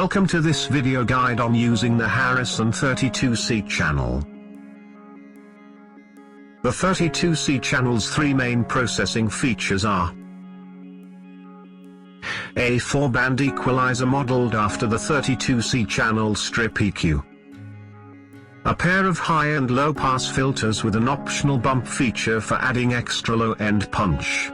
Welcome to this video guide on using the Harrison 32C channel. The 32C channel's three main processing features are a 4-band equalizer modeled after the 32C channel strip EQ, a pair of high and low pass filters with an optional bump feature for adding extra low end punch,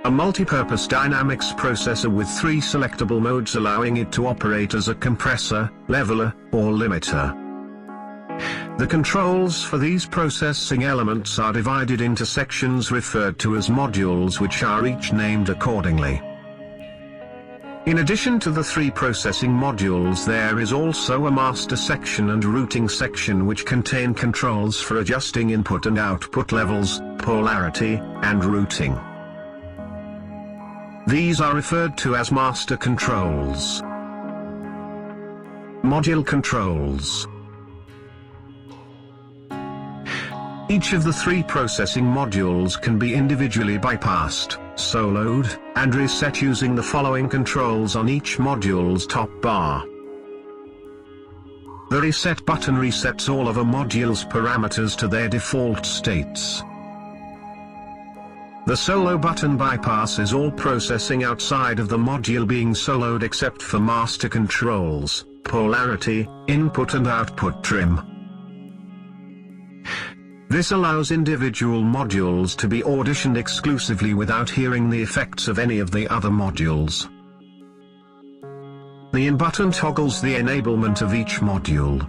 a multi-purpose dynamics processor with three selectable modes allowing it to operate as a compressor, leveler, or limiter. The controls for these processing elements are divided into sections referred to as modules, which are each named accordingly. In addition to the three processing modules, there is also a master section and routing section which contain controls for adjusting input and output levels, polarity, and routing. These are referred to as master controls. Module controls. Each of the three processing modules can be individually bypassed, soloed, and reset using the following controls on each module's top bar. The reset button resets all of a module's parameters to their default states. The solo button bypasses all processing outside of the module being soloed except for master controls, polarity, input and output trim. This allows individual modules to be auditioned exclusively without hearing the effects of any of the other modules. The in button toggles the enablement of each module.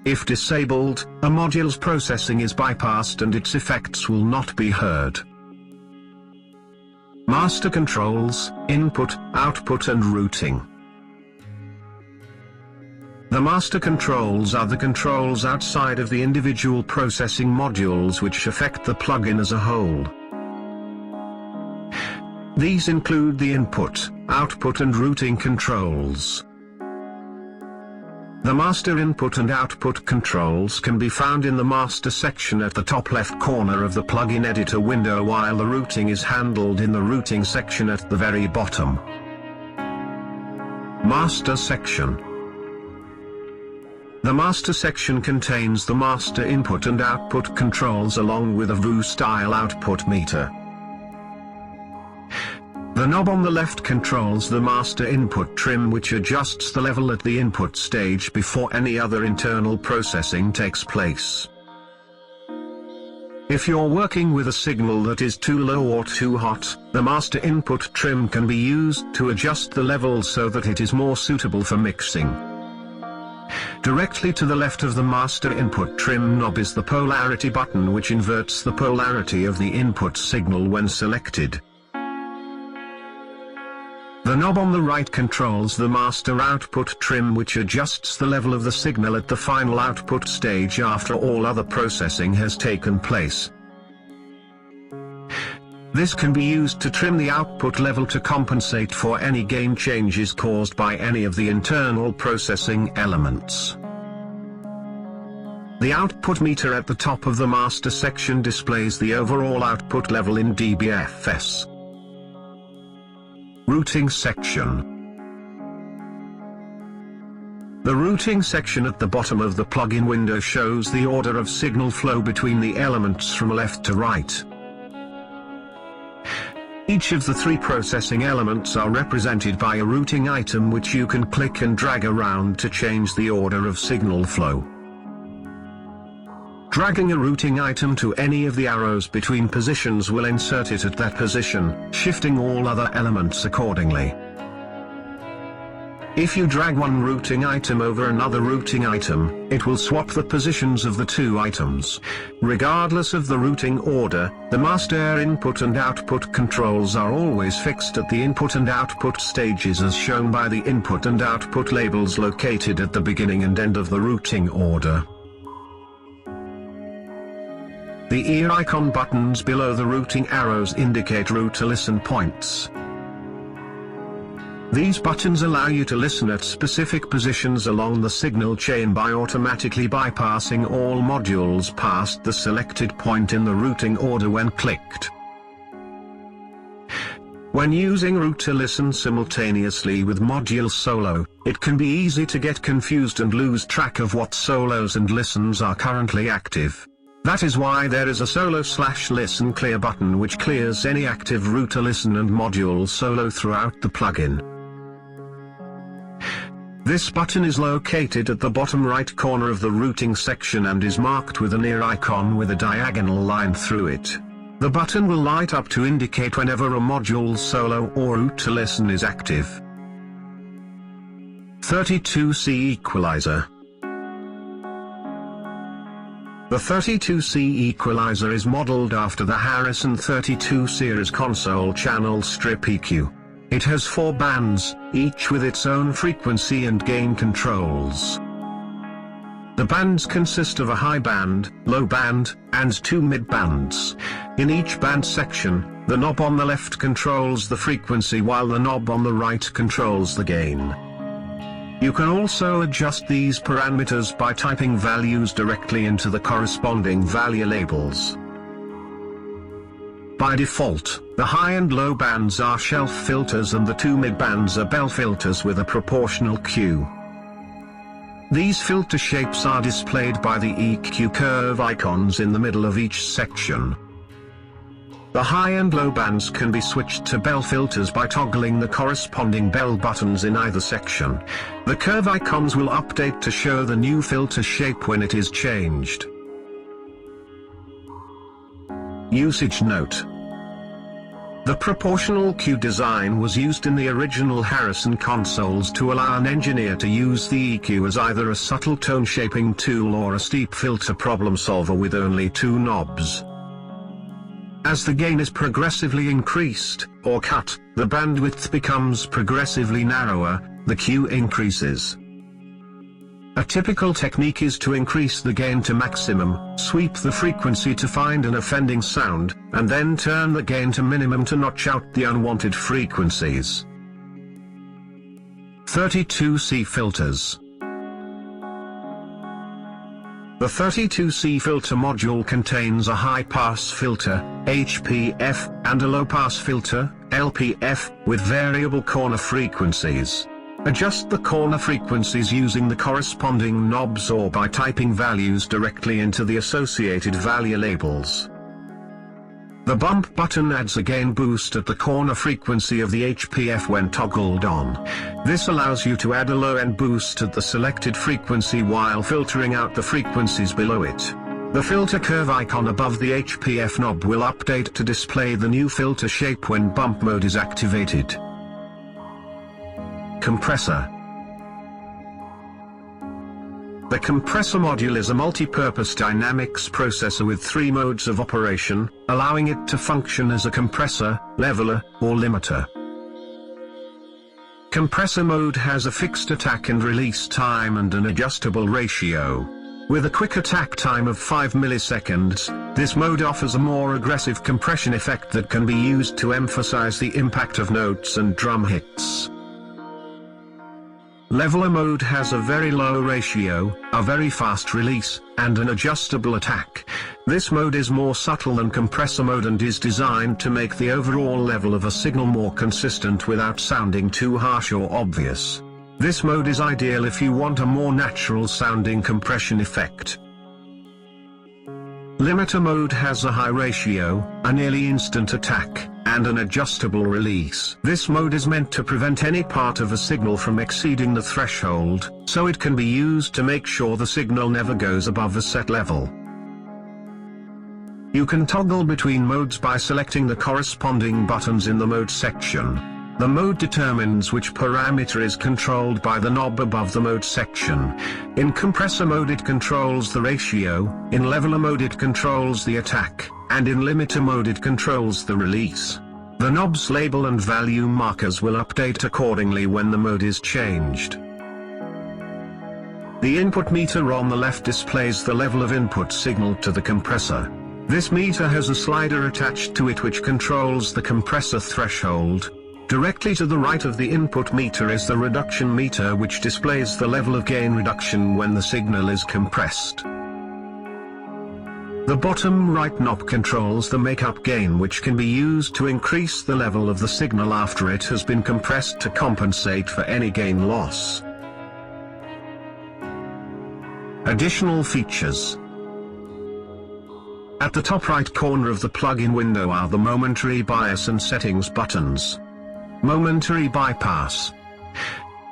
If disabled, a module's processing is bypassed and its effects will not be heard. Master controls, input, output and routing. The master controls are the controls outside of the individual processing modules which affect the plugin as a whole. These include the input, output and routing controls. The master input and output controls can be found in the master section at the top left corner of the plugin editor window, while the routing is handled in the routing section at the very bottom. Master section. The master section contains the master input and output controls along with a VU-style output meter. The knob on the left controls the master input trim, which adjusts the level at the input stage before any other internal processing takes place. If you're working with a signal that is too low or too hot, the master input trim can be used to adjust the level so that it is more suitable for mixing. Directly to the left of the master input trim knob is the polarity button, which inverts the polarity of the input signal when selected. The knob on the right controls the master output trim, which adjusts the level of the signal at the final output stage after all other processing has taken place. This can be used to trim the output level to compensate for any gain changes caused by any of the internal processing elements. The output meter at the top of the master section displays the overall output level in dBFS. Routing section. The routing section at the bottom of the plugin window shows the order of signal flow between the elements from left to right. Each of the three processing elements are represented by a routing item which you can click and drag around to change the order of signal flow. Dragging a routing item to any of the arrows between positions will insert it at that position, shifting all other elements accordingly. If you drag one routing item over another routing item, it will swap the positions of the two items. Regardless of the routing order, the master input and output controls are always fixed at the input and output stages as shown by the input and output labels located at the beginning and end of the routing order. The ear icon buttons below the routing arrows indicate route to listen points. These buttons allow you to listen at specific positions along the signal chain by automatically bypassing all modules past the selected point in the routing order when clicked. When using root to listen simultaneously with module solo, it can be easy to get confused and lose track of what solos and listens are currently active. That is why there is a solo/listen clear button which clears any active root to listen and module solo throughout the plugin. This button is located at the bottom right corner of the routing section and is marked with an ear icon with a diagonal line through it. The button will light up to indicate whenever a module solo or root to listen is active. 32C Equalizer. The 32C Equalizer is modeled after the Harrison 32 series console channel strip EQ. It has 4 bands, each with its own frequency and gain controls. The bands consist of a high band, low band, and 2 mid bands. In each band section, the knob on the left controls the frequency while the knob on the right controls the gain. You can also adjust these parameters by typing values directly into the corresponding value labels. By default, the high and low bands are shelf filters and the 2 mid bands are bell filters with a proportional Q. These filter shapes are displayed by the EQ curve icons in the middle of each section. The high and low bands can be switched to bell filters by toggling the corresponding bell buttons in either section. The curve icons will update to show the new filter shape when it is changed. Usage note. The proportional Q design was used in the original Harrison consoles to allow an engineer to use the EQ as either a subtle tone shaping tool or a steep filter problem solver with only 2 knobs. As the gain is progressively increased, or cut, the bandwidth becomes progressively narrower, the Q increases. A typical technique is to increase the gain to maximum, sweep the frequency to find an offending sound, and then turn the gain to minimum to notch out the unwanted frequencies. 32C filters. The 32C filter module contains a high-pass filter, HPF, and a low-pass filter, LPF, with variable corner frequencies. Adjust the corner frequencies using the corresponding knobs or by typing values directly into the associated value labels. The bump button adds a gain boost at the corner frequency of the HPF when toggled on. This allows you to add a low-end boost at the selected frequency while filtering out the frequencies below it. The filter curve icon above the HPF knob will update to display the new filter shape when bump mode is activated. Compressor. The compressor module is a multi-purpose dynamics processor with 3 modes of operation, allowing it to function as a compressor, leveler, or limiter. Compressor mode has a fixed attack and release time and an adjustable ratio. With a quick attack time of 5 milliseconds, this mode offers a more aggressive compression effect that can be used to emphasize the impact of notes and drum hits. Leveler mode has a very low ratio, a very fast release, and an adjustable attack. This mode is more subtle than compressor mode and is designed to make the overall level of a signal more consistent without sounding too harsh or obvious. This mode is ideal if you want a more natural sounding compression effect. Limiter mode has a high ratio, a nearly instant attack, and an adjustable release. This mode is meant to prevent any part of a signal from exceeding the threshold, so it can be used to make sure the signal never goes above a set level. You can toggle between modes by selecting the corresponding buttons in the mode section. The mode determines which parameter is controlled by the knob above the mode section. In compressor mode it controls the ratio, in leveler mode it controls the attack, and in limiter mode it controls the release. The knob's label and value markers will update accordingly when the mode is changed. The input meter on the left displays the level of input signal to the compressor. This meter has a slider attached to it which controls the compressor threshold. Directly to the right of the input meter is the reduction meter which displays the level of gain reduction when the signal is compressed. The bottom right knob controls the makeup gain, which can be used to increase the level of the signal after it has been compressed to compensate for any gain loss. Additional features. At the top right corner of the plug-in window are the Momentary Bias and Settings buttons. Momentary Bypass.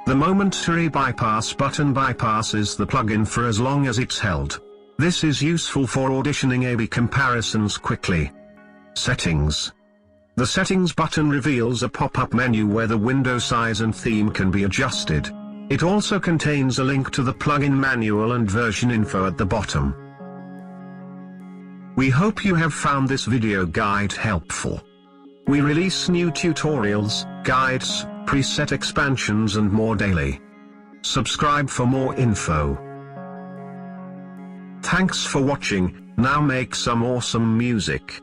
The Momentary Bypass button bypasses the plug-in for as long as it's held. This is useful for auditioning A/B comparisons quickly. Settings. The Settings button reveals a pop-up menu where the window size and theme can be adjusted. It also contains a link to the plugin manual and version info at the bottom. We hope you have found this video guide helpful. We release new tutorials, guides, preset expansions and more daily. Subscribe for more info. Thanks for watching. Now make some awesome music.